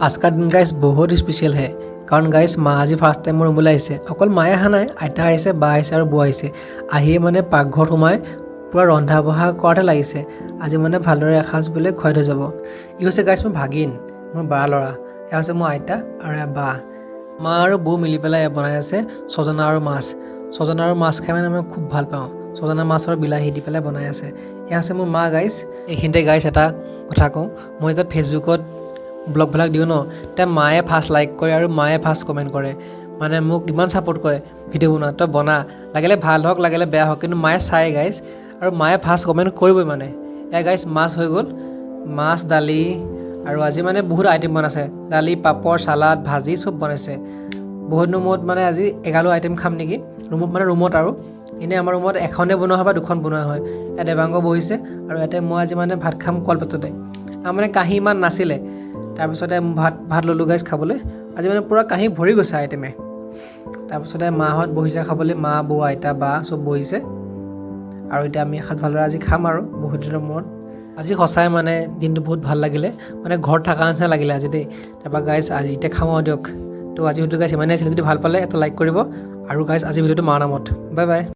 आज का दिन गाइस बहुत स्पेशल है कारण गाइस মা আজি ফাৰ্ষ্ট টাইম মোৰ ৰুমলৈ আহিছে অকল মায়ে অহা নাই আইতা আহিছে বা আহিছে আৰু বৌ আহিছে আহিয়ে মানে পাকঘৰত সোমাই পুৰা ৰন্ধা বঢ়া কৰাতে লাগিছে আজি মানে ভালদৰে এসাঁজ বোলে খুৱাই থৈ যাব ই হৈছে গাইস মোৰ ভাগিন মোৰ বাৰ ল'ৰা এয়া হৈছে মোৰ আইতা আৰু বা মা আৰু বৌ মিলি পেলাই বনাই আছে সজনা আৰু মাছ খাই মানে মই খুব ভাল পাওঁ সজনা মাছ আৰু বিলাহী দি পেলাই বনাই আছে এয়া হৈছে মোৰ মা গাইস এইখিনিতে গাইস এটা কথা কওঁ মই যেতিয়া ফেচবুকত ব্লগবিলাক দিওঁ ন তেতিয়া মায়ে ফাৰ্ষ্ট লাইক কৰে আৰু মায়ে ফাৰ্ষ্ট কমেণ্ট কৰে মানে মোক ইমান ছাপোৰ্ট কৰে ভিডিঅ' বনোৱা তই বনা লাগিলে ভাল হওক লাগিলে বেয়া হওক কিন্তু মায়ে চাই গাইছ আৰু মায়ে ফাৰ্ষ্ট কমেণ্ট কৰিবই মানে এয়া গাইছ মাছ হৈ গ'ল মাছ দালি আৰু আজি মানে বহুত আইটেম বনাইছে দালি পাপৰ চালাড ভাজি চব বনাইছে বহুত দিনৰ মূৰত মানে আজি এগালো আইটেম খাম নেকি ৰুমত আৰু এনেই আমাৰ ৰুমত এখনে বনোৱা হয় বা দুখন বনোৱা হয় ইয়াত দেৱাংগ বহিছে আৰু ইয়াতে মই আজি মানে ভাত খাম কলপাততে মানে কাঁহী ইমান নাছিলে তাৰপিছতে ভাত ল'লোঁ গাইছ খাবলৈ আজি মানে পূৰা কাঁহী ভৰি গৈছে আইটেমে তাৰপিছতে মাহঁত বহিছে খাবলৈ মা বৌ আইতা বা চব বহিছে আৰু এতিয়া আমি এসাঁজ ভালদৰে আজি খাম আৰু বহুত দিনৰ মূৰত আজি সঁচাই মানে দিনটো বহুত ভাল লাগিলে মানে ঘৰত থকা নিচিনা লাগিলে আজি দেই তাৰপৰা গাইছ আজি এতিয়া খাওঁ দিয়ক তো আজি ভিডিঅ'টো গাইছ ইমানেই আছিলে যদি ভাল পালে এটা লাইক কৰিব আৰু গাইছ আজি ভিডিঅ'টো মাৰ নামত বাই বাই